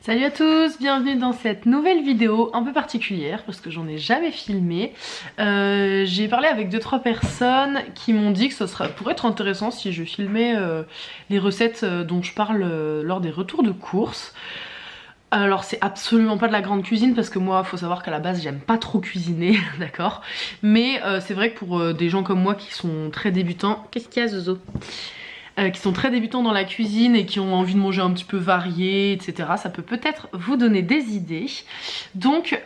Salut à tous, bienvenue dans cette nouvelle vidéo un peu particulière parce que j'en ai jamais filmé. J'ai parlé avec 2-3 personnes qui m'ont dit que ça pourrait être intéressant si je filmais les recettes dont je parle lors des retours de courses. Alors c'est absolument pas de la grande cuisine parce que moi faut savoir qu'à la base j'aime pas trop cuisiner, d'accord. Mais c'est vrai que pour des gens comme moi qui sont très débutants... Qu'est-ce qu'il y a Zozo ? Qui sont très débutants dans la cuisine et qui ont envie de manger un petit peu varié, etc. Ça peut peut-être vous donner des idées. Donc,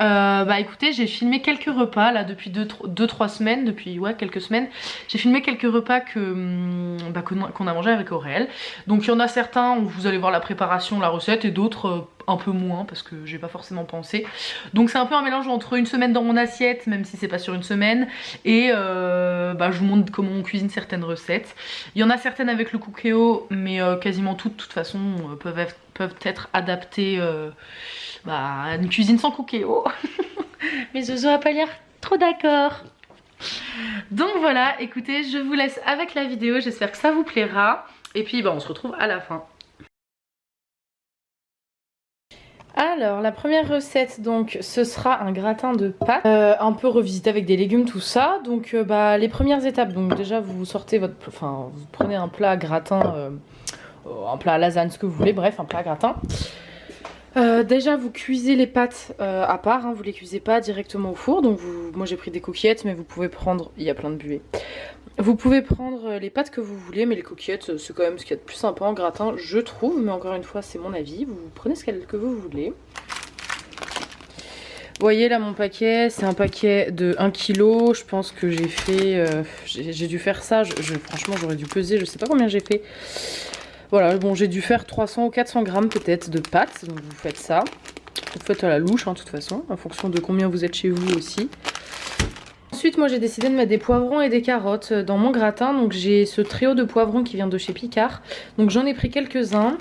écoutez, j'ai filmé quelques repas là depuis 2-3 semaines, depuis quelques semaines. J'ai filmé quelques repas qu'on a mangé avec Aurel. Donc il y en a certains où vous allez voir la préparation, la recette, et d'autres un peu moins parce que j'ai pas forcément pensé. Donc c'est un peu un mélange entre une semaine dans mon assiette, même si c'est pas sur une semaine, et je vous montre comment on cuisine certaines recettes. Il y en a certaines avec le Cookéo, mais quasiment toutes, de toute façon, peuvent être adaptées à une cuisine sans Cookéo. Mais Zozo a pas l'air trop d'accord. Donc voilà, écoutez, je vous laisse avec la vidéo, j'espère que ça vous plaira. Et puis on se retrouve à la fin. Alors la première recette, donc ce sera un gratin de pâtes, un peu revisité avec des légumes, tout ça. Donc les premières étapes, donc déjà vous sortez vous prenez un plat gratin, un plat à lasagne, ce que vous voulez, bref un plat gratin. Déjà vous cuisez les pâtes à part, hein, vous les cuisez pas directement au four. Donc moi j'ai pris des coquillettes, mais vous pouvez prendre, il y a plein de buées. Vous pouvez prendre les pâtes que vous voulez, mais les coquillettes c'est quand même ce qu'il y a de plus sympa en gratin, je trouve. Mais encore une fois c'est mon avis, vous prenez ce que vous voulez. Vous voyez là mon paquet, c'est un paquet de 1 kg. Je pense que j'ai fait, j'ai dû faire ça, franchement j'aurais dû peser, je sais pas combien j'ai fait. Voilà, bon j'ai dû faire 300 ou 400 grammes peut-être de pâtes, donc vous faites ça. Vous faites à la louche de toute façon, en fonction de combien vous êtes chez vous aussi. Ensuite moi j'ai décidé de mettre des poivrons et des carottes dans mon gratin. Donc j'ai ce trio de poivrons qui vient de chez Picard. Donc j'en ai pris quelques-uns.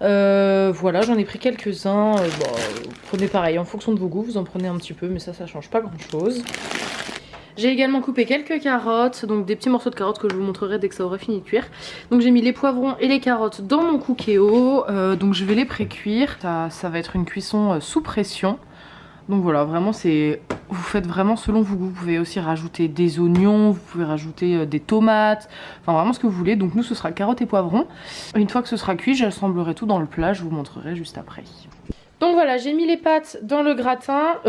Voilà, j'en ai pris quelques-uns. Vous prenez pareil, en fonction de vos goûts, vous en prenez un petit peu, mais ça change pas grand-chose. J'ai également coupé quelques carottes, donc des petits morceaux de carottes que je vous montrerai dès que ça aura fini de cuire. Donc j'ai mis les poivrons et les carottes dans mon Cookéo, donc je vais les pré-cuire. Ça va être une cuisson sous pression. Donc voilà, vraiment vous faites vraiment selon vos goûts. Vous pouvez aussi rajouter des oignons, vous pouvez rajouter des tomates, enfin vraiment ce que vous voulez. Donc nous ce sera carottes et poivrons. Une fois que ce sera cuit, j'assemblerai tout dans le plat, je vous montrerai juste après. Donc voilà, j'ai mis les pâtes dans le gratin,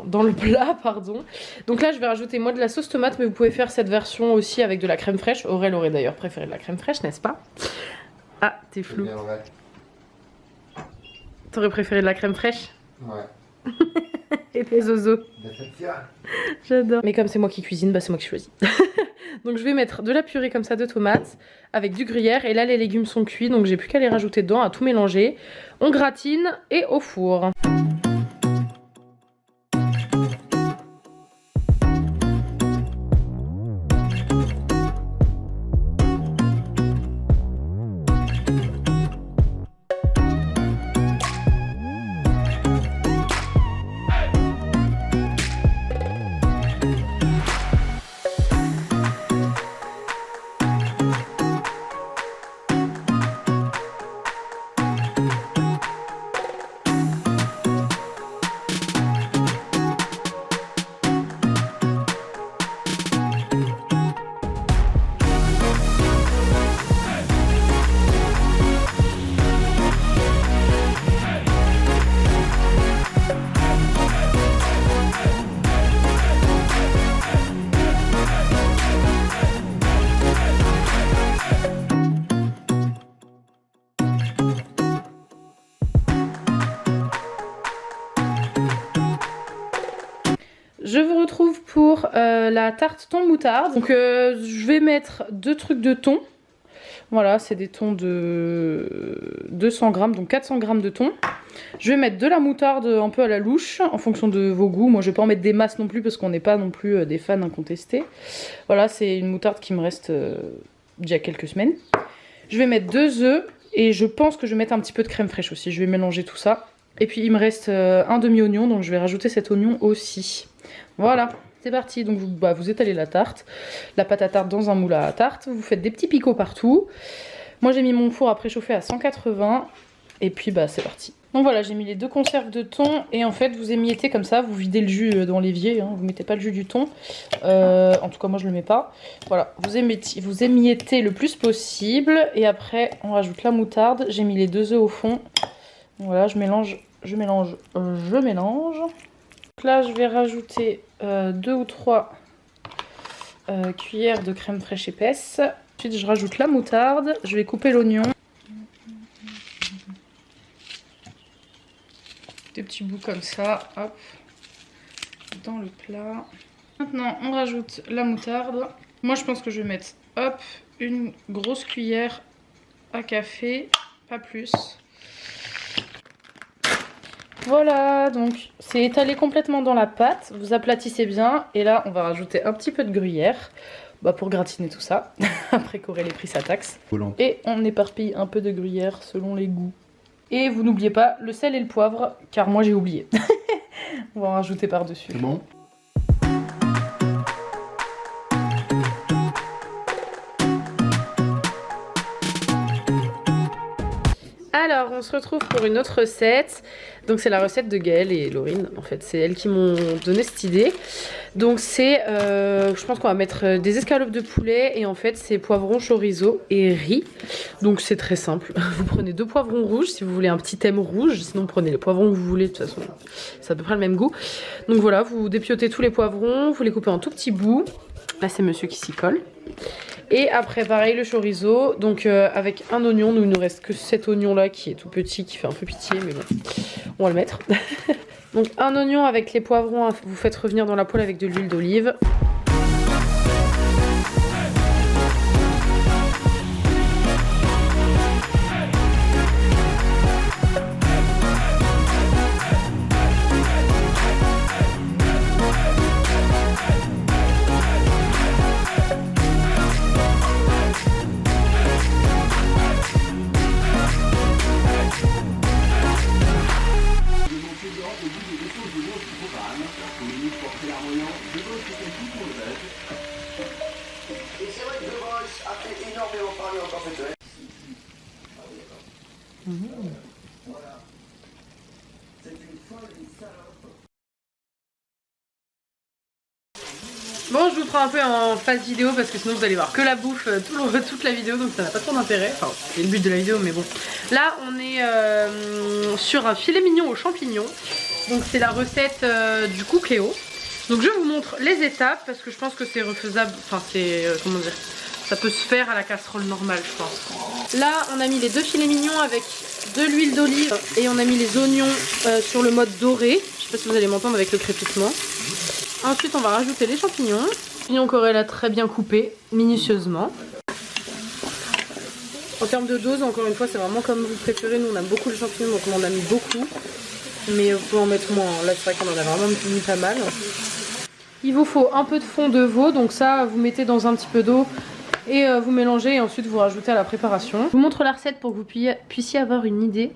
dans le plat, pardon. Donc là je vais rajouter moi de la sauce tomate, mais vous pouvez faire cette version aussi avec de la crème fraîche. Aurel aurait d'ailleurs préféré de la crème fraîche, n'est-ce pas? Ah, t'es flou. T'aurais préféré de la crème fraîche? Ouais. Et tes Zozo? J'adore. Mais comme c'est moi qui cuisine, c'est moi qui choisis. Donc je vais mettre de la purée comme ça de tomates avec du gruyère. Et là les légumes sont cuits, donc j'ai plus qu'à les rajouter dedans, à tout mélanger. On gratine et au four. Je vous retrouve pour la tarte thon moutarde. Donc je vais mettre 2 trucs de thon. Voilà, c'est des thons de 200 grammes, donc 400 grammes de thon. Je vais mettre de la moutarde un peu à la louche, en fonction de vos goûts. Moi je vais pas en mettre des masses non plus, parce qu'on n'est pas non plus des fans incontestés. Voilà, c'est une moutarde qui me reste d'il y a quelques semaines. Je vais mettre 2 œufs, et je pense que je vais mettre un petit peu de crème fraîche aussi. Je vais mélanger tout ça. Et puis il me reste un demi-oignon, donc je vais rajouter cet oignon aussi. Voilà, c'est parti. Donc vous étalez la tarte, la pâte à tarte dans un moule à tarte. Vous faites des petits picots partout. Moi j'ai mis mon four à préchauffer à 180. Et puis bah c'est parti. Donc voilà, j'ai mis les 2 conserves de thon et en fait vous émiettez comme ça, vous videz le jus dans l'évier, hein, vous mettez pas le jus du thon. En tout cas moi je le mets pas. Voilà, vous émiettez le plus possible et après on rajoute la moutarde. J'ai mis les 2 œufs au fond. Voilà, je mélange. Donc là je vais rajouter 2 ou 3 cuillères de crème fraîche épaisse. Ensuite je rajoute la moutarde, je vais couper l'oignon. Des petits bouts comme ça, hop, dans le plat. Maintenant on rajoute la moutarde. Moi je pense que je vais mettre, hop, une grosse cuillère à café, pas plus. Voilà, donc c'est étalé complètement dans la pâte, vous aplatissez bien et là on va rajouter un petit peu de gruyère pour gratiner tout ça, après qu'Aurélie pris sa taxe. Et on éparpille un peu de gruyère selon les goûts. Et vous n'oubliez pas le sel et le poivre, car moi j'ai oublié. On va en rajouter par-dessus. C'est bon. Alors, on se retrouve pour une autre recette. Donc, c'est la recette de Gaëlle et Laurine. En fait, c'est elles qui m'ont donné cette idée. Donc, c'est, je pense qu'on va mettre des escalopes de poulet. Et en fait, c'est poivron, chorizo et riz. Donc, c'est très simple. Vous prenez 2 poivrons rouges si vous voulez un petit thème rouge. Sinon, vous prenez les poivrons que vous voulez. De toute façon, c'est à peu près le même goût. Donc, voilà, vous dépiotez tous les poivrons. Vous les coupez en tout petits bouts. Là, c'est monsieur qui s'y colle. Et après pareil le chorizo, donc avec un oignon, nous il nous reste que cet oignon là qui est tout petit, qui fait un peu pitié mais bon, on va le mettre. Donc un oignon avec les poivrons, vous faites revenir dans la poêle avec de l'huile d'olive. Bon, je vous prends un peu en phase vidéo parce que sinon vous allez voir que la bouffe toute la vidéo, donc ça n'a pas trop d'intérêt. Enfin, c'est le but de la vidéo, mais bon. Là, on est sur un filet mignon aux champignons. Donc c'est la recette du Cookéo. Donc je vous montre les étapes parce que je pense que c'est refaisable. Enfin, c'est comment dire, ça peut se faire à la casserole normale, je pense. Là, on a mis les 2 filets mignons avec de l'huile d'olive et on a mis les oignons sur le mode doré. Je sais pas si vous allez m'entendre avec le crépitement. Ensuite, on va rajouter les champignons. Champignons qu'Aurélie a très bien coupés, minutieusement. En termes de dose, encore une fois, c'est vraiment comme vous préférez. Nous, on aime beaucoup les champignons, donc on en a mis beaucoup. Mais vous pouvez en mettre moins. Là, c'est vrai qu'on en a vraiment mis pas mal. Il vous faut un peu de fond de veau. Donc ça, vous mettez dans un petit peu d'eau et vous mélangez. Et ensuite, vous rajoutez à la préparation. Je vous montre la recette pour que vous puissiez avoir une idée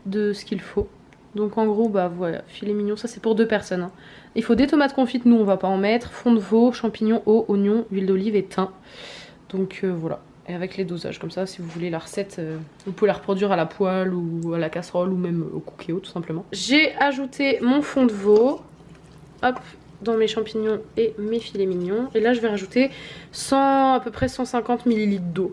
de ce qu'il faut. Donc en gros, bah voilà, filet mignon, ça c'est pour 2 personnes. Hein. Il faut des tomates confites, nous on va pas en mettre, fond de veau, champignons, eau, oignons, huile d'olive et thym. Donc voilà, et avec les dosages comme ça, si vous voulez la recette, vous pouvez la reproduire à la poêle ou à la casserole ou même au Cookéo tout simplement. J'ai ajouté mon fond de veau, hop, dans mes champignons et mes filets mignons. Et là je vais rajouter à peu près 150 ml d'eau.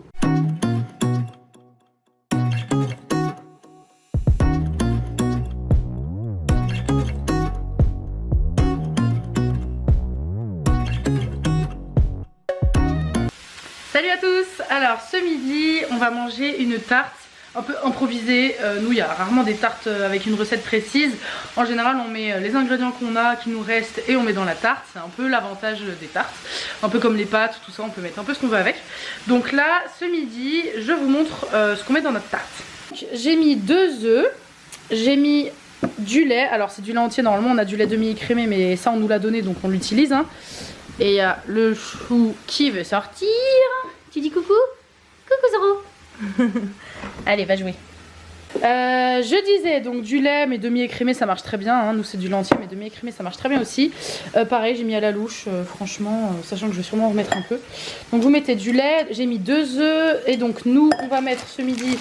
Salut à tous! Alors ce midi on va manger une tarte un peu improvisée. Nous il y a rarement des tartes avec une recette précise. En général on met les ingrédients qu'on a, qui nous restent et on met dans la tarte. C'est un peu l'avantage des tartes. Un peu comme les pâtes, tout ça on peut mettre un peu ce qu'on veut avec. Donc là ce midi je vous montre ce qu'on met dans notre tarte. J'ai mis 2 œufs, j'ai mis du lait. Alors c'est du lait entier, normalement on a du lait demi-écrémé mais ça on nous l'a donné donc on l'utilise. Hein. Et il y a le chou qui veut sortir. Tu dis coucou? Coucou Zoro. Allez, va jouer. Je disais donc du lait, mais demi-écrémé ça marche très bien, hein. Nous c'est du lait entier mais demi-écrémé ça marche très bien aussi. Pareil j'ai mis à la louche, franchement, sachant que je vais sûrement en remettre un peu. Donc vous mettez du lait, j'ai mis 2 œufs et donc nous on va mettre ce midi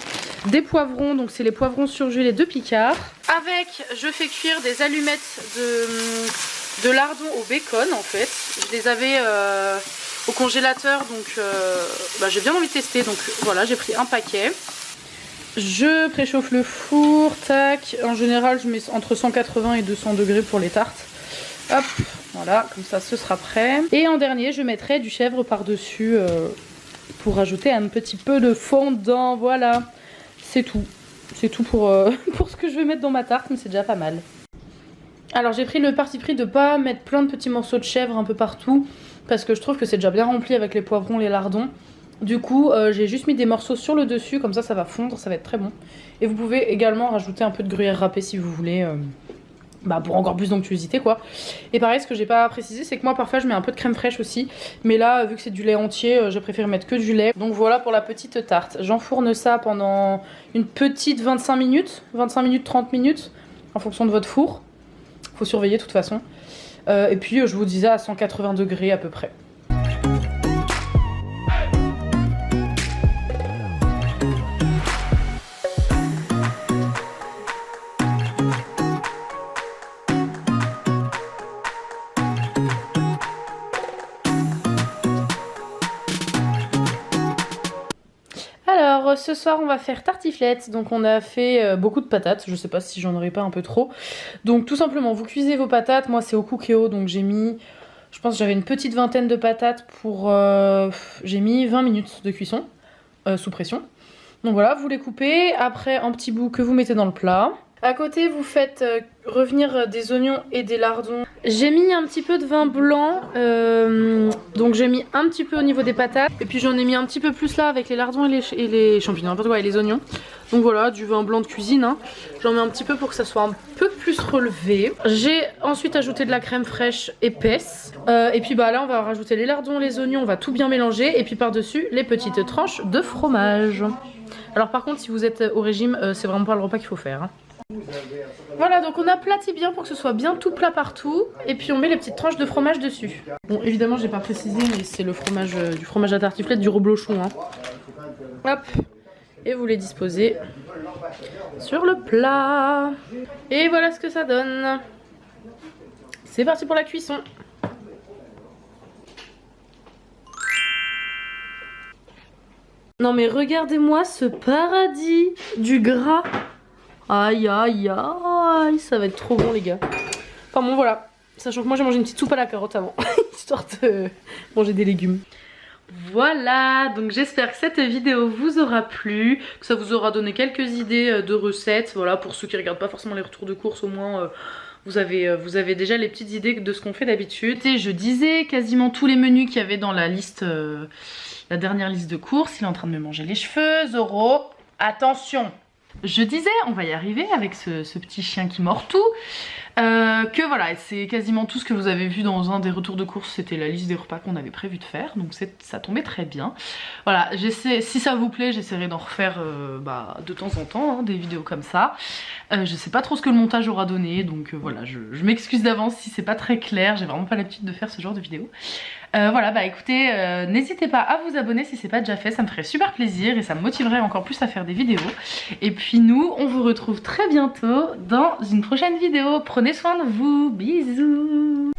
des poivrons, donc c'est les poivrons surgelés de Picard. Avec, je fais cuire des allumettes de lardons au bacon en fait. Je les avais au congélateur donc j'ai bien envie de tester, donc voilà j'ai pris un paquet. Je préchauffe le four, tac, en général je mets entre 180 et 200 degrés pour les tartes. Hop, voilà, comme ça ce sera prêt. Et en dernier je mettrai du chèvre par dessus pour rajouter un petit peu de fondant, voilà. C'est tout. C'est tout pour ce que je vais mettre dans ma tarte, mais c'est déjà pas mal. Alors j'ai pris le parti pris de pas mettre plein de petits morceaux de chèvre un peu partout, parce que je trouve que c'est déjà bien rempli avec les poivrons, les lardons. Du coup j'ai juste mis des morceaux sur le dessus, comme ça ça va fondre, ça va être très bon. Et vous pouvez également rajouter un peu de gruyère râpée si vous voulez, pour encore plus d'onctuosité quoi. Et pareil, ce que j'ai pas précisé c'est que moi parfois je mets un peu de crème fraîche aussi, mais là vu que c'est du lait entier je préfère mettre que du lait. Donc voilà pour la petite tarte. J'enfourne ça pendant une petite 25 minutes 30 minutes en fonction de votre four, faut surveiller de toute façon. Et puis je vous disais à 180 degrés à peu près. Alors ce soir on va faire tartiflette, donc on a fait beaucoup de patates, je sais pas si j'en aurais pas un peu trop. Donc tout simplement vous cuisez vos patates, moi c'est au Cookéo donc j'ai mis, je pense que j'avais une petite vingtaine de patates pour, j'ai mis 20 minutes de cuisson sous pression. Donc voilà, vous les coupez, après un petit bout que vous mettez dans le plat. À côté vous faites revenir des oignons et des lardons. J'ai mis un petit peu de vin blanc, donc j'ai mis un petit peu au niveau des patates. Et puis j'en ai mis un petit peu plus là avec les lardons et les champignons, n'importe quoi, et les oignons. Donc voilà, du vin blanc de cuisine, hein. J'en mets un petit peu pour que ça soit un peu plus relevé. J'ai ensuite ajouté de la crème fraîche épaisse. Et puis là on va rajouter les lardons, les oignons, on va tout bien mélanger. Et puis par dessus les petites tranches de fromage. Alors par contre si vous êtes au régime, c'est vraiment pas le repas qu'il faut faire, hein. Voilà, donc on aplatit bien pour que ce soit bien tout plat partout. Et puis on met les petites tranches de fromage dessus. Bon évidemment j'ai pas précisé mais c'est le fromage du fromage à tartiflette du reblochon, hein. Hop. Et vous les disposez sur le plat. Et voilà ce que ça donne. C'est parti pour la cuisson. Non mais regardez-moi ce paradis du gras. Aïe aïe aïe, ça va être trop bon les gars. Enfin bon voilà, sachant que moi j'ai mangé une petite soupe à la carotte avant, histoire de manger des légumes. Voilà, donc j'espère que cette vidéo vous aura plu, que ça vous aura donné quelques idées de recettes. Voilà, pour ceux qui regardent pas forcément les retours de course, au moins vous avez déjà les petites idées de ce qu'on fait d'habitude. Et je disais quasiment tous les menus qu'il y avait dans la liste, la dernière liste de courses. Il est en train de me manger les cheveux, Zoro, attention. Je disais, on va y arriver avec ce petit chien qui mord tout. Que voilà, c'est quasiment tout ce que vous avez vu dans un des retours de course, c'était la liste des repas qu'on avait prévu de faire, donc ça tombait très bien. Voilà, si ça vous plaît, j'essaierai d'en refaire de temps en temps, hein, des vidéos comme ça. Je sais pas trop ce que le montage aura donné, donc voilà, je m'excuse d'avance si c'est pas très clair, j'ai vraiment pas l'habitude de faire ce genre de vidéos. Voilà, écoutez, n'hésitez pas à vous abonner si c'est pas déjà fait, ça me ferait super plaisir et ça me motiverait encore plus à faire des vidéos. Et puis nous, on vous retrouve très bientôt dans une prochaine vidéo. Prenez soin de vous, bisous.